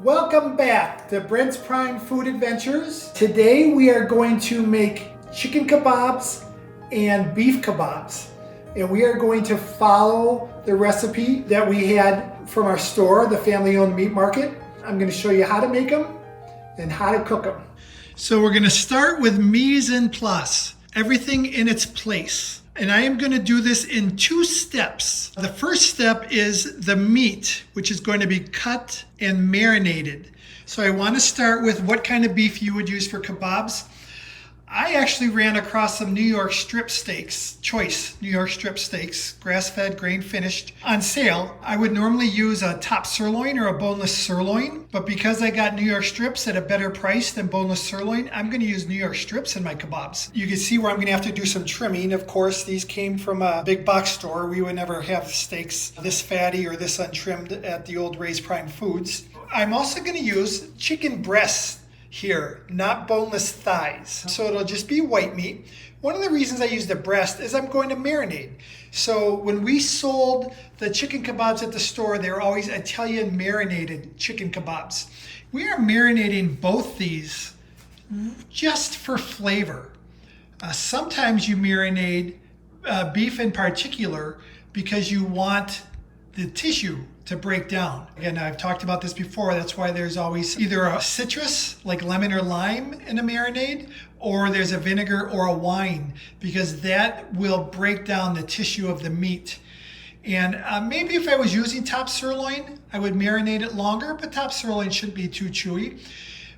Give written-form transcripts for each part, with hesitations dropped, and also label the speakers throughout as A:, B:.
A: Welcome back to Brent's Prime Food Adventures. Today we are going to make chicken kebabs and beef kebabs. And we are going to follow the recipe that we had from our store, the family-owned meat market. I'm going to show you how to make them and how to cook them. So we're going to start with mise en place, everything in its place. And I am going to do this in 2 steps. The first step is the meat, which is going to be cut and marinated. So I want to start with what kind of beef you would use for kebabs. I actually ran across some New York strip steaks, choice New York strip steaks, grass-fed, grain-finished, on sale. I would normally use a top sirloin or a boneless sirloin, but because I got New York strips at a better price than boneless sirloin, I'm going to use New York strips in my kebabs. You can see where I'm going to have to do some trimming. Of course, these came from a big box store. We would never have steaks this fatty or this untrimmed at the old Ray's Prime Foods. I'm also going to use chicken breasts here, not boneless thighs. So it'll just be white meat. One of the reasons I use the breast is I'm going to marinate. So when we sold the chicken kebabs at the store, they were always Italian marinated chicken kebabs. We are marinating both these just for flavor. Sometimes you marinate beef in particular because you want the tissue to break down. Again, I've talked about this before. That's why there's always either a citrus like lemon or lime in a marinade, or there's a vinegar or a wine, because that will break down the tissue of the meat. And maybe if I was using top sirloin, I would marinate it longer, but top sirloin shouldn't be too chewy.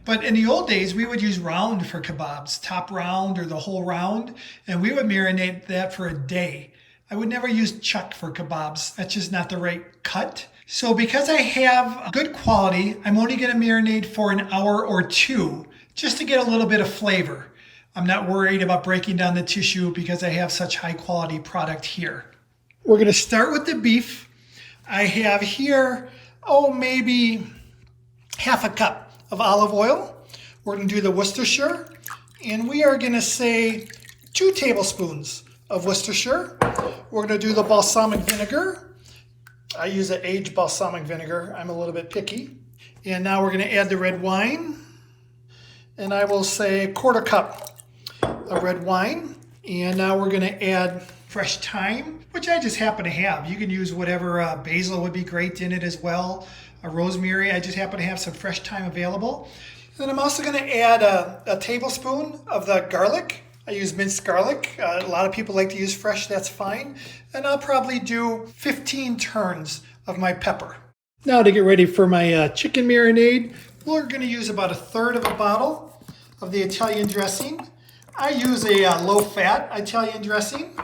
A: But in the old days, we would use round for kebabs, top round or the whole round, and we would marinate that for a day. I would never use chuck for kebabs. That's just not the right cut. So because I have good quality, I'm only going to marinate for an hour or 2 just to get a little bit of flavor. I'm not worried about breaking down the tissue because I have such high quality product here. We're going to start with the beef. I have here, maybe half a cup of olive oil. We're going to do the Worcestershire, and we are going to say 2 tablespoons of Worcestershire. We're going to do the balsamic vinegar. I use an aged balsamic vinegar. I'm a little bit picky. And now we're going to add the red wine. And I will say 1/4 cup of red wine. And now we're going to add fresh thyme, which I just happen to have. You can use whatever, basil would be great in it as well. Rosemary, I just happen to have some fresh thyme available. Then I'm also going to add a tablespoon of the garlic. I use minced garlic. A lot of people like to use fresh, that's fine. And I'll probably do 15 turns of my pepper. Now to get ready for my chicken marinade, we're going to use about 1/3 of a bottle of the Italian dressing. I use a low-fat Italian dressing.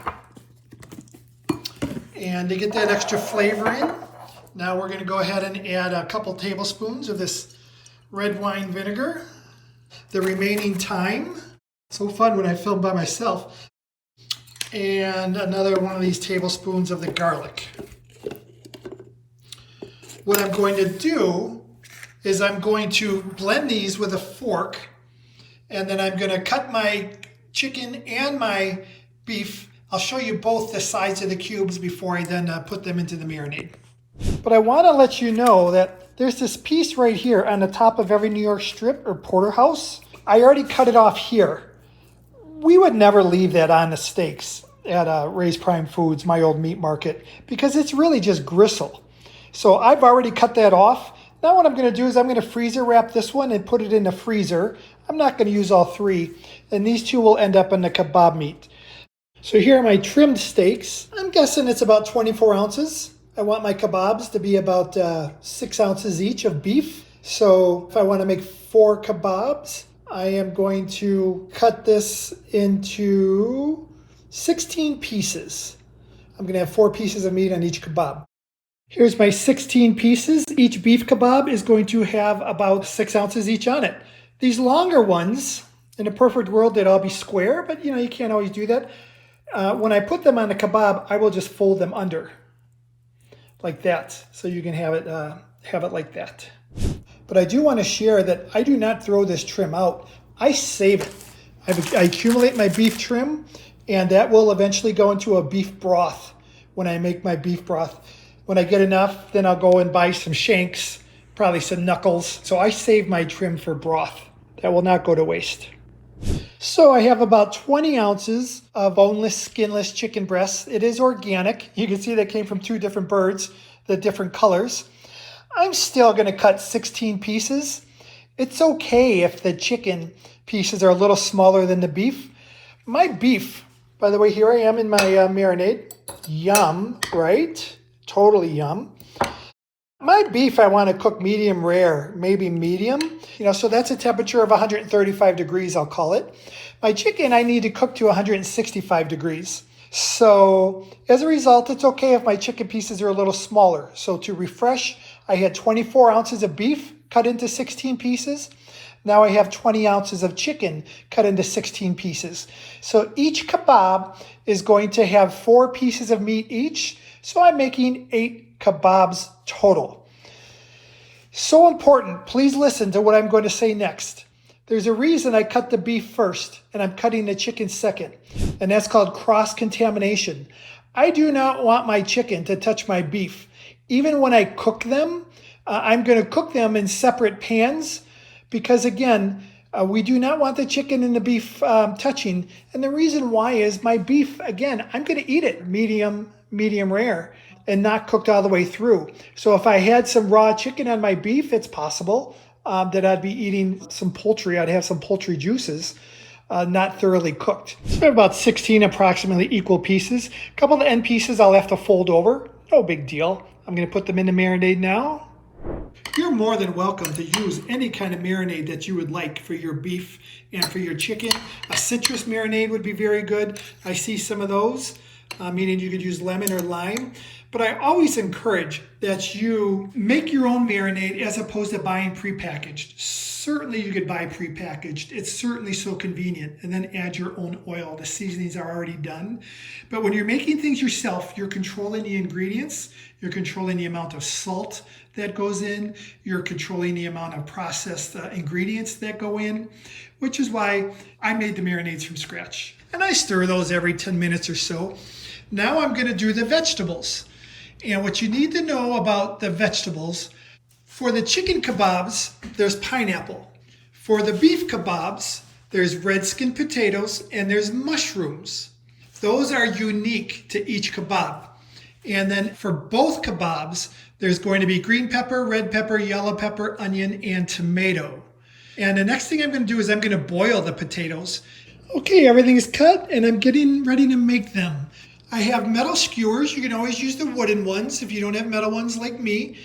A: And to get that extra flavor in, now we're going to go ahead and add a couple tablespoons of this red wine vinegar. The remaining thyme. So fun when I film by myself. And another one of these tablespoons of the garlic. What I'm going to do is I'm going to blend these with a fork, and then I'm going to cut my chicken and my beef. I'll show you both the size of the cubes before I then put them into the marinade. But I want to let you know that there's this piece right here on the top of every New York strip or porterhouse. I already cut it off here. We would never leave that on the steaks at Ray's Prime Foods, my old meat market, because it's really just gristle. So I've already cut that off. Now what I'm going to do is I'm going to freezer wrap this one and put it in the freezer. I'm not going to use all 3, and these 2 will end up in the kebab meat. So here are my trimmed steaks. I'm guessing it's about 24 ounces. I want my kebabs to be about 6 ounces each of beef. So if I want to make 4 kebabs, I am going to cut this into 16 pieces. I'm going to have 4 pieces of meat on each kebab. Here's my 16 pieces. Each beef kebab is going to have about 6 ounces each on it. These longer ones, in a perfect world, they'd all be square, but you can't always do that. When I put them on the kebab, I will just fold them under like that, so you can have it like that. But I do want to share that I do not throw this trim out. I save it. I accumulate my beef trim, and that will eventually go into a beef broth when I make my beef broth. When I get enough, then I'll go and buy some shanks probably some knuckles. So I save my trim for broth. That will not go to waste. So I have about 20 ounces of boneless, skinless chicken breasts. It is organic. You can see that came from 2 different birds, the different colors. I'm still going to cut 16 pieces. It's okay if the chicken pieces are a little smaller than the beef. My beef, by the way, here I am in my marinade. Yum, right? Totally yum. My beef I want to cook medium rare, maybe medium. So that's a temperature of 135 degrees, I'll call it. My chicken I need to cook to 165 degrees. So as a result, it's okay if my chicken pieces are a little smaller. So to refresh, I had 24 ounces of beef cut into 16 pieces. Now I have 20 ounces of chicken cut into 16 pieces. So each kebab is going to have 4 pieces of meat each. So I'm making 8 kebabs total. So important, please listen to what I'm going to say next. There's a reason I cut the beef first and I'm cutting the chicken second, and that's called cross-contamination. I do not want my chicken to touch my beef. Even when I cook them, I'm going to cook them in separate pans because, again, we do not want the chicken and the beef touching. And the reason why is my beef, again, I'm going to eat it medium rare and not cooked all the way through. So if I had some raw chicken on my beef, it's possible that I'd be eating some poultry. I'd have some poultry juices, not thoroughly cooked. So I have about 16 approximately equal pieces. A couple of the end pieces I'll have to fold over. No big deal. I'm going to put them in the marinade now. You're more than welcome to use any kind of marinade that you would like for your beef and for your chicken. A citrus marinade would be very good. I see some of those, meaning you could use lemon or lime. But I always encourage that you make your own marinade as opposed to buying prepackaged. Certainly you could buy prepackaged. It's certainly so convenient. And then add your own oil. The seasonings are already done. But when you're making things yourself, you're controlling the ingredients. You're controlling the amount of salt that goes in. You're controlling the amount of processed ingredients that go in, which is why I made the marinades from scratch. And I stir those every 10 minutes or so. Now I'm going to do the vegetables. And what you need to know about the vegetables, for the chicken kebabs, there's pineapple. For the beef kebabs, there's redskin potatoes and there's mushrooms. Those are unique to each kebab. And then for both kebabs, there's going to be green pepper, red pepper, yellow pepper, onion, and tomato. And the next thing I'm going to do is I'm going to boil the potatoes. Okay, everything is cut and I'm getting ready to make them. I have metal skewers. You can always use the wooden ones if you don't have metal ones like me.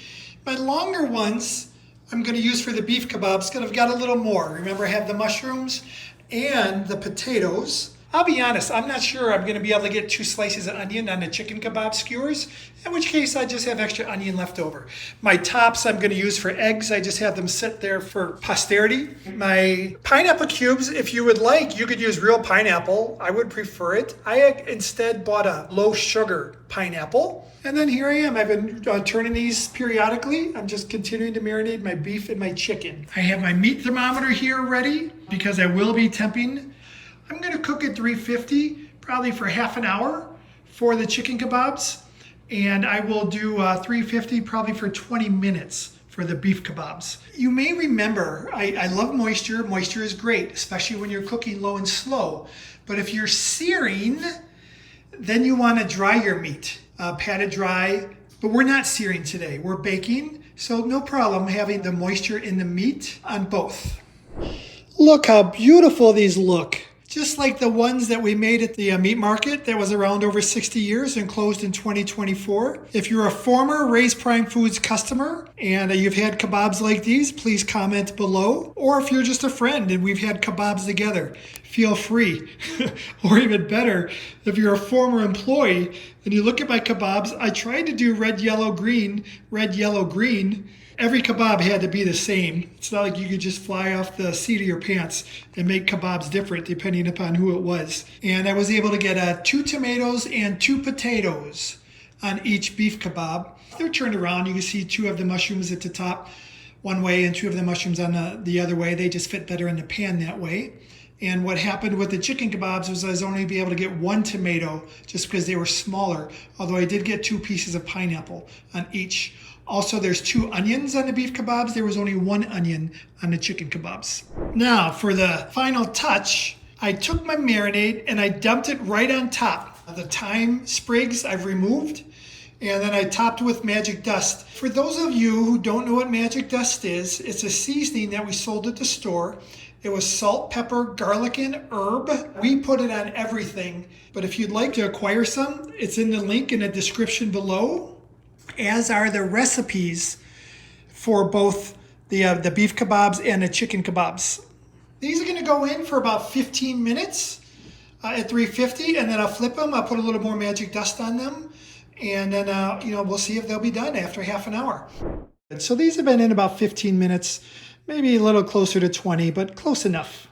A: My longer ones I'm going to use for the beef kebabs because I've got a little more. Remember, I have the mushrooms and the potatoes. I'll be honest, I'm not sure I'm going to be able to get 2 slices of onion on the chicken kebab skewers, in which case I just have extra onion left over. My tops I'm going to use for eggs. I just have them sit there for posterity. My pineapple cubes, if you would like, you could use real pineapple. I would prefer it. I instead bought a low sugar pineapple. And then here I am. I've been turning these periodically. I'm just continuing to marinate my beef and my chicken. I have my meat thermometer here ready because I will be temping. I'm going to cook at 350 probably for half an hour for the chicken kebabs. And I will do 350 probably for 20 minutes for the beef kebabs. You may remember, I love moisture. Moisture is great, especially when you're cooking low and slow. But if you're searing, then you want to dry your meat, pat it dry. But we're not searing today, we're baking. So no problem having the moisture in the meat on both. Look how beautiful these look. Just like the ones that we made at the meat market that was around over 60 years and closed in 2024. If you're a former Raised Prime Foods customer and you've had kebabs like these, please comment below. Or if you're just a friend and we've had kebabs together, feel free. Or even better, if you're a former employee and you look at my kebabs, I tried to do red, yellow, green, red, yellow, green. Every kebab had to be the same. It's not like you could just fly off the seat of your pants and make kebabs different depending upon who it was. And I was able to get 2 tomatoes and 2 potatoes on each beef kebab. They're turned around. You can see 2 of the mushrooms at the top one way and 2 of the mushrooms on the other way. They just fit better in the pan that way. And what happened with the chicken kebabs was I was only able to get 1 tomato just because they were smaller, although I did get 2 pieces of pineapple on each. Also, there's 2 onions on the beef kebabs. There was only 1 onion on the chicken kebabs. Now, for the final touch, I took my marinade and I dumped it right on top. The thyme sprigs I've removed, and then I topped with magic dust. For those of you who don't know what magic dust is, it's a seasoning that we sold at the store. It was salt, pepper, garlic, and herb. We put it on everything, but if you'd like to acquire some, it's in the link in the description below, as are the recipes for both the beef kebabs and the chicken kebabs. These are gonna go in for about 15 minutes at 350, and then I'll flip them. I'll put a little more magic dust on them, and then we'll see if they'll be done after half an hour. So these have been in about 15 minutes, maybe a little closer to 20, but close enough.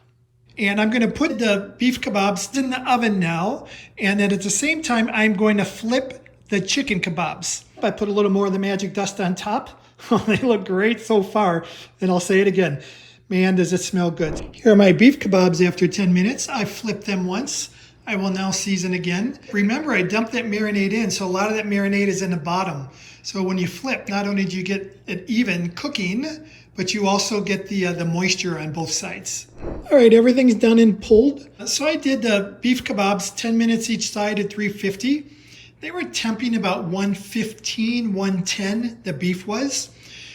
A: And I'm going to put the beef kebabs in the oven now, and then at the same time I'm going to flip the chicken kebabs. I put a little more of the magic dust on top. They look great so far, and I'll say it again. Man, does it smell good. Here are my beef kebabs after 10 minutes. I flipped them once. I will now season again. Remember, I dumped that marinade in, so a lot of that marinade is in the bottom. So when you flip, not only do you get it even cooking, but you also get the moisture on both sides. All right, everything's done and pulled. So I did the beef kebabs, 10 minutes each side at 350. They were temping about 115, 110, the beef was.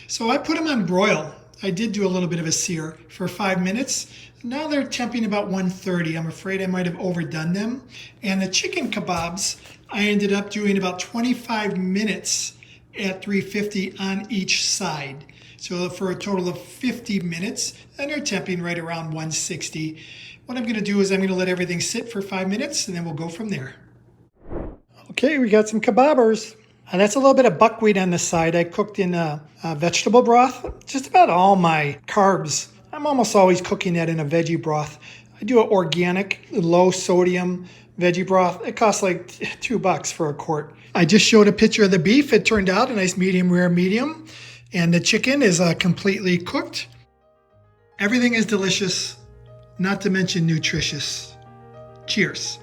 A: So I put them on broil. I did do a little bit of a sear for 5 minutes. Now they're temping about 130. I'm afraid I might have overdone them. And the chicken kebabs, I ended up doing about 25 minutes at 350 on each side. So for a total of 50 minutes, and they're temping right around 160. What I'm gonna do is I'm gonna let everything sit for 5 minutes, and then we'll go from there. Okay, we got some kebabers. That's a little bit of buckwheat on the side. I cooked in vegetable broth. Just about all my carbs, I'm almost always cooking that in a veggie broth. I do an organic, low sodium veggie broth. It costs like $2 for a quart. I just showed a picture of the beef. It turned out a nice medium rare medium. And the chicken is completely cooked. Everything is delicious, not to mention nutritious. Cheers.